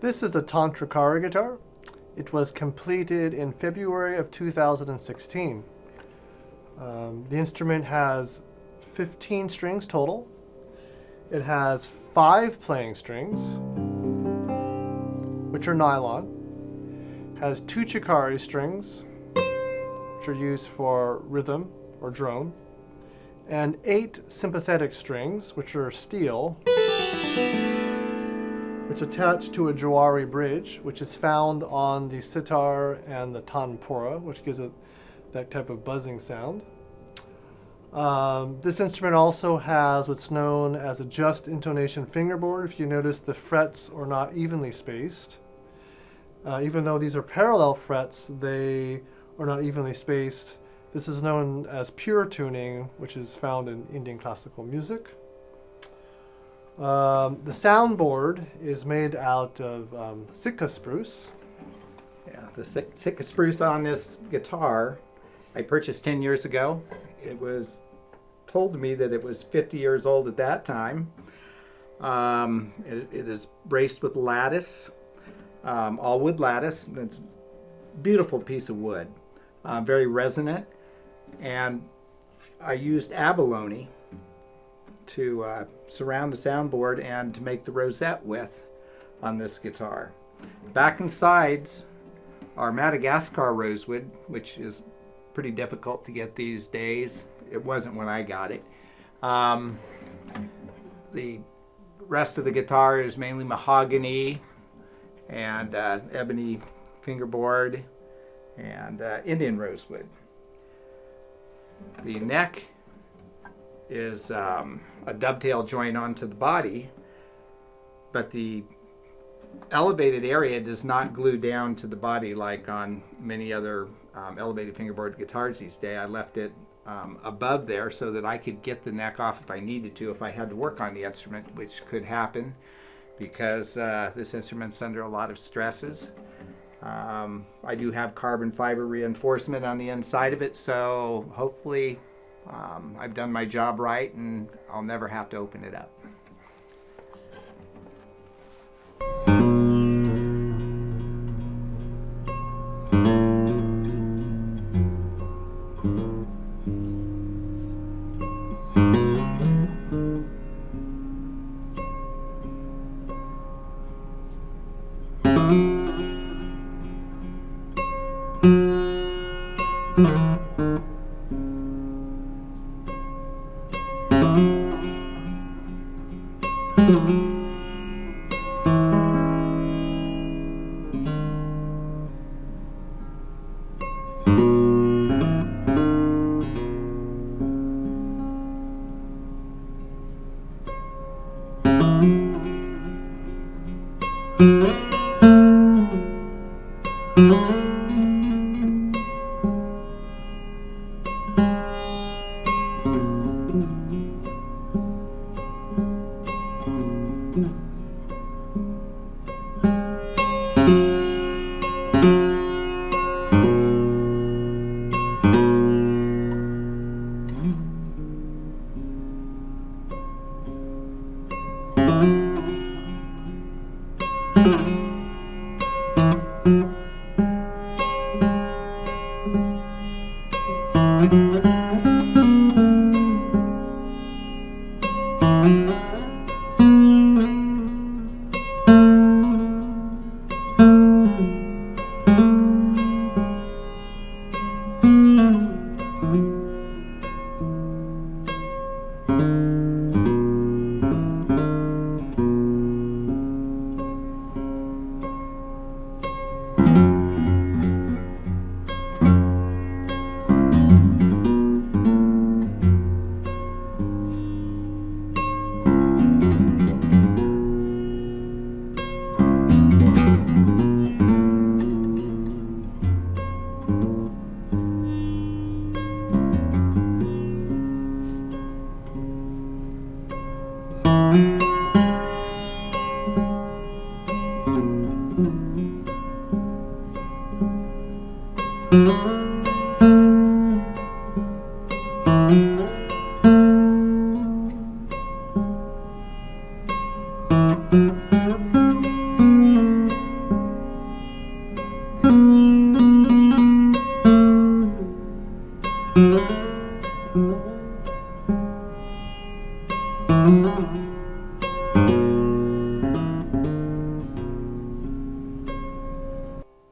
This is the Tantracara guitar. It was completed in February of 2016. The instrument has 15 strings total. It has 5 playing strings, which are nylon. It has 2 Chikari strings, which are used for rhythm or drone, and 8 sympathetic strings, which are steel, which attach to a Jawari bridge, which is found on the sitar and the tanpura, which gives it that type of buzzing sound. This instrument also has what's known as a just intonation fingerboard. If you notice, the frets are not evenly spaced. Even though these are parallel frets, they are not evenly spaced. This is known as pure tuning, which is found in Indian classical music. The soundboard is made out of Sitka spruce. Yeah, the Sitka spruce on this guitar I purchased 10 years ago. It was told to me that it was 50 years old at that time. It is braced with lattice, all wood lattice. It's a beautiful piece of wood, very resonant. And I used abalone to surround the soundboard and to make the rosette with on this guitar. Back and sides are Madagascar rosewood, which is pretty difficult to get these days. It wasn't when I got it. The rest of the guitar is mainly mahogany and ebony fingerboard and Indian rosewood. The neck is a dovetail joint onto the body, but the elevated area does not glue down to the body like on many other elevated fingerboard guitars these days. I left it above there so that I could get the neck off if I needed to, if I had to work on the instrument, which could happen because this instrument's under a lot of stresses. I do have carbon fiber reinforcement on the inside of it, so hopefully I've done my job right and I'll never have to open it up.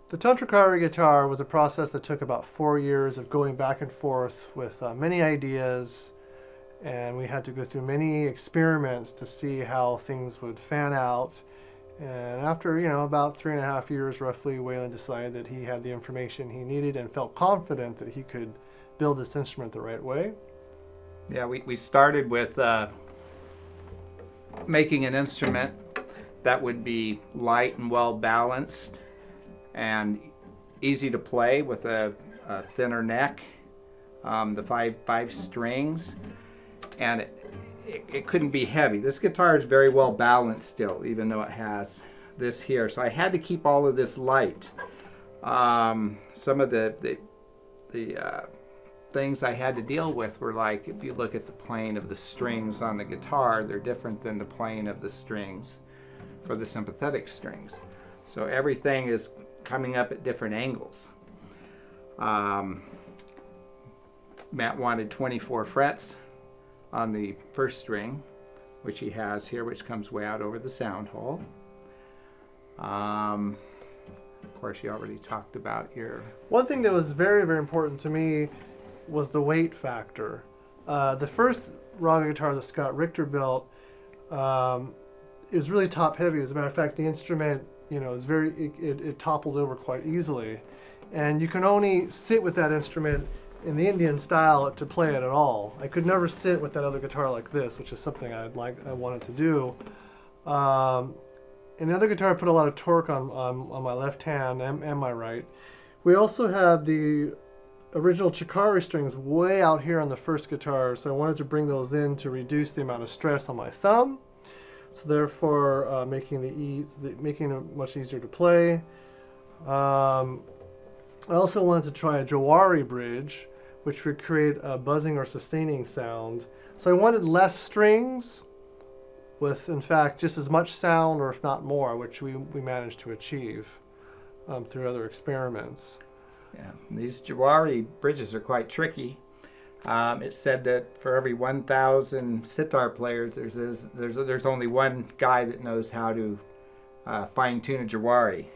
The Tantrakari guitar was a process that took about 4 years of going back and forth with many ideas, and we had to go through many experiments to see how things would fan out. And after, about 3.5 years roughly, Waylin decided that he had the information he needed and felt confident that he could build this instrument the right way. Yeah, we started with making an instrument that would be light and well balanced and easy to play with a thinner neck, the five strings, and it couldn't be heavy. This guitar is very well balanced still, even though it has this here. So I had to keep all of this light. Some of the things I had to deal with were like, if you look at the plane of the strings on the guitar, they're different than the plane of the strings for the sympathetic strings. So everything is coming up at different angles. Matt wanted 24 frets on the first string, which he has here, which comes way out over the sound hole. Of course, you already talked about your... One thing that was very, very important to me was the weight factor. The first Raga guitar that Scott Richter built is really top heavy. As a matter of fact, the instrument, is it topples over quite easily. And you can only sit with that instrument in the Indian style to play it at all. I could never sit with that other guitar like this, which is something I wanted to do. And the other guitar put a lot of torque on my left hand and my right. We also had the original Chikari strings way out here on the first guitar, so I wanted to bring those in to reduce the amount of stress on my thumb. So therefore, making it much easier to play. I also wanted to try a Jawari bridge, which would create a buzzing or sustaining sound. So I wanted less strings with, in fact, just as much sound, or if not more, which we managed to achieve through other experiments. Yeah, these Jawari bridges are quite tricky. It's said that for every 1,000 sitar players, there's only one guy that knows how to fine-tune a Jawari.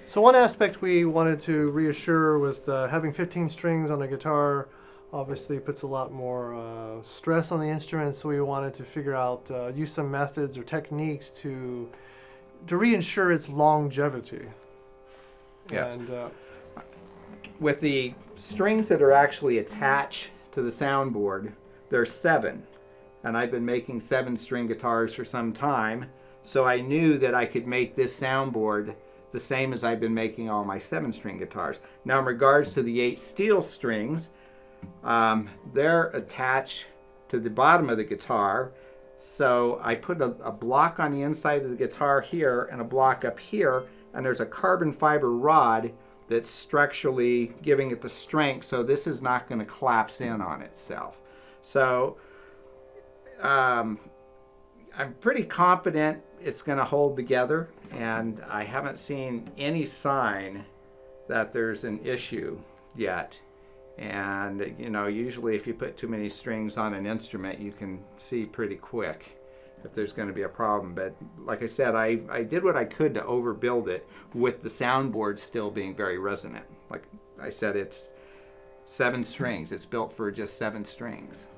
So one aspect we wanted to reassure was having 15 strings on a guitar obviously puts a lot more stress on the instrument, so we wanted to figure out, use some methods or techniques to reinsure its longevity. Yes. And, with the strings that are actually attached to the soundboard, there's 7. And I've been making 7-string guitars for some time, so I knew that I could make this soundboard the same as I've been making all my 7-string guitars. Now, in regards to the 8 steel strings, they're attached to the bottom of the guitar. So I put a block on the inside of the guitar here and a block up here, and there's a carbon fiber rod that's structurally giving it the strength, so this is not going to collapse in on itself. So I'm pretty confident it's going to hold together, and I haven't seen any sign that there's an issue yet. And usually if you put too many strings on an instrument, you can see pretty quick if there's going to be a problem. But like I said, I did what I could to overbuild it with the soundboard still being very resonant. Like I said, it's 7 strings. It's built for just 7 strings.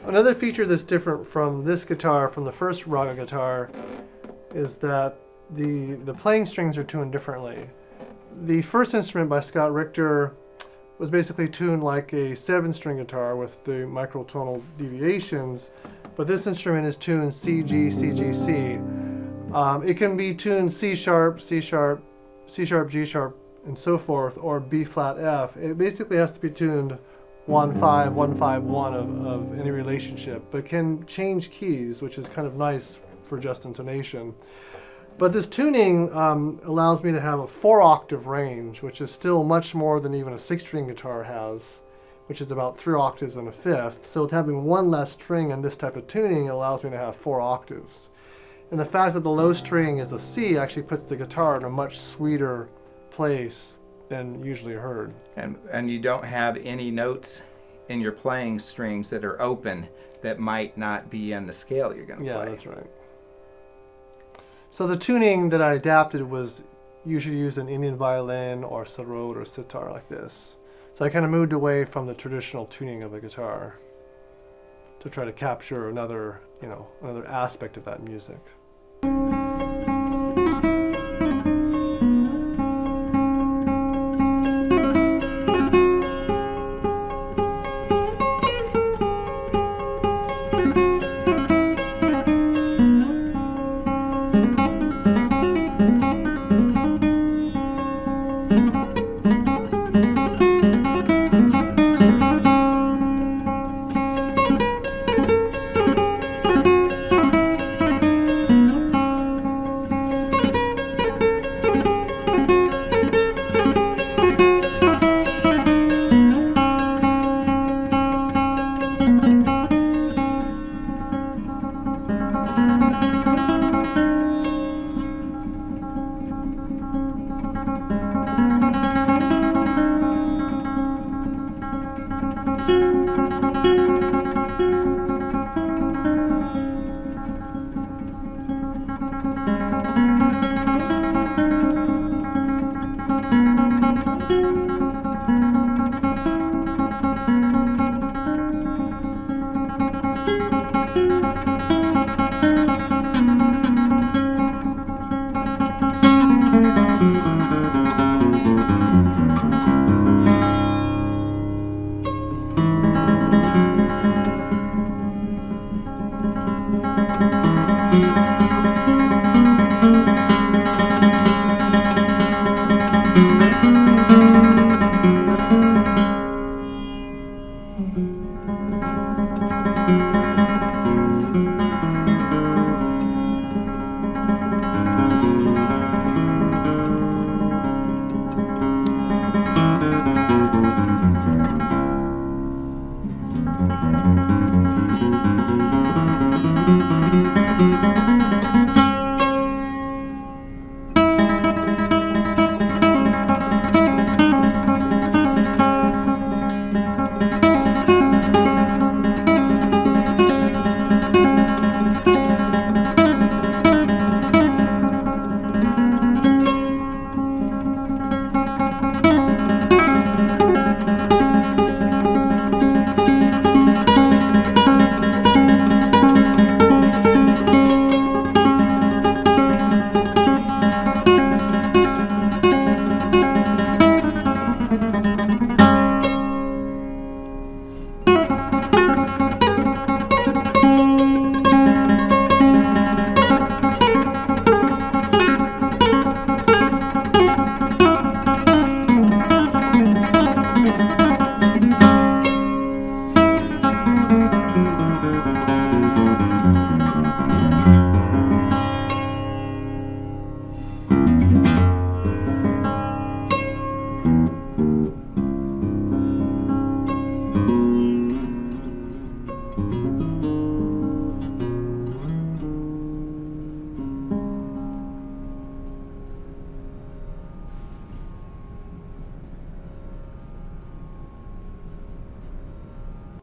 Another feature that's different from this guitar, from the first Raga guitar, is that the playing strings are tuned differently. The first instrument by Scott Richter was basically tuned like a 7-string guitar with the microtonal deviations, but this instrument is tuned C, G, C, G, C. It can be tuned C sharp, C sharp, C sharp, G sharp, and so forth, or B flat F. It basically has to be tuned 1-5, 1-5, 1 of any relationship, but can change keys, which is kind of nice for just intonation. But this tuning allows me to have a 4-octave range, which is still much more than even a 6-string guitar has, which is about 3 octaves and a fifth. So with having one less string in this type of tuning, it allows me to have 4 octaves. And the fact that the low string is a C actually puts the guitar in a much sweeter place than usually heard. And you don't have any notes in your playing strings that are open that might not be in the scale you're going to play. Yeah, that's right. So the tuning that I adapted was usually used in Indian violin or sarod or sitar like this. So I kind of moved away from the traditional tuning of a guitar to try to capture another aspect of that music.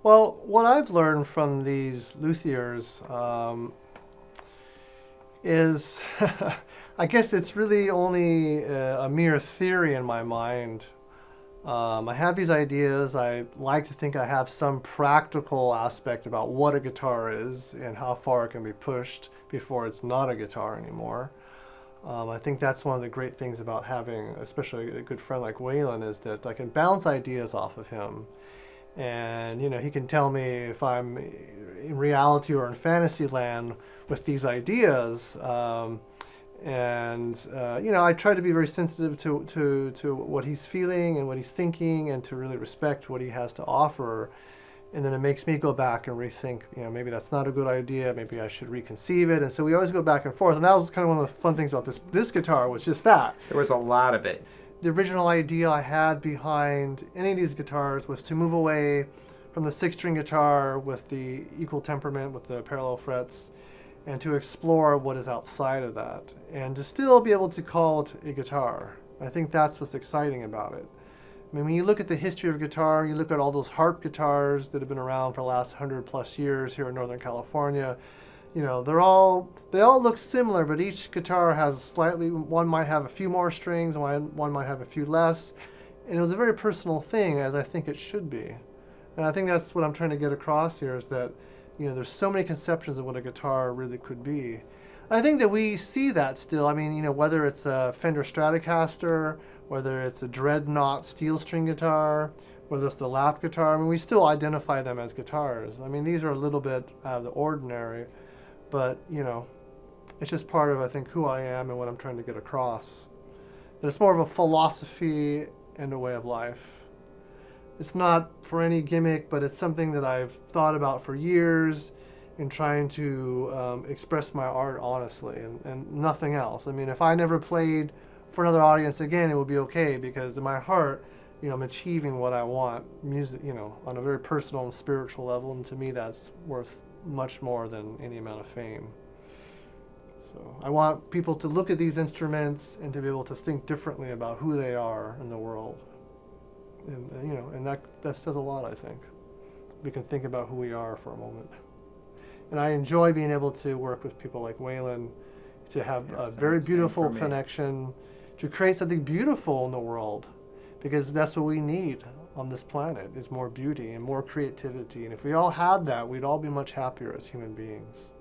Well, what I've learned from these luthiers is, I guess it's really only a mere theory in my mind. I have these ideas. I like to think I have some practical aspect about what a guitar is and how far it can be pushed before it's not a guitar anymore. I think that's one of the great things about having, especially a good friend like Waylin, is that I can bounce ideas off of him. And, you know, he can tell me if I'm in reality or in fantasy land with these ideas. You know, I try to be very sensitive to what he's feeling and what he's thinking, and to really respect what he has to offer. And then it makes me go back and rethink, you know, maybe that's not a good idea, maybe I should reconceive it. And so we always go back and forth. And that was kind of one of the fun things about this guitar, was just that. There was a lot of it. The original idea I had behind any of these guitars was to move away from the 6-string guitar with the equal temperament, with the parallel frets, and to explore what is outside of that, and to still be able to call it a guitar. I think that's what's exciting about it. I mean, when you look at the history of guitar, you look at all those harp guitars that have been around for the last 100+ years here in Northern California. You know, they all look similar, but each guitar has slightly, one might have a few more strings, one might have a few less. And it was a very personal thing, as I think it should be. And I think that's what I'm trying to get across here, is that, you know, there's so many conceptions of what a guitar really could be. I think that we see that still. I mean, you know, whether it's a Fender Stratocaster, whether it's a Dreadnought steel string guitar, whether it's the lap guitar, I mean, we still identify them as guitars. I mean, these are a little bit out of the ordinary, but, you know, it's just part of, I think, who I am and what I'm trying to get across. That it's more of a philosophy and a way of life. It's not for any gimmick, but it's something that I've thought about for years in trying to express my art honestly, and nothing else. I mean, if I never played for another audience again, it would be okay, because in my heart, you know, I'm achieving what I want, music, you know, on a very personal and spiritual level, and to me that's worth much more than any amount of fame. So I want people to look at these instruments and to be able to think differently about who they are in the world. And you know, and that says a lot, I think. We can think about who we are for a moment. And I enjoy being able to work with people like Waylin, to have a very beautiful connection, to create something beautiful in the world, because that's what we need on this planet, is more beauty and more creativity. And if we all had that, we'd all be much happier as human beings.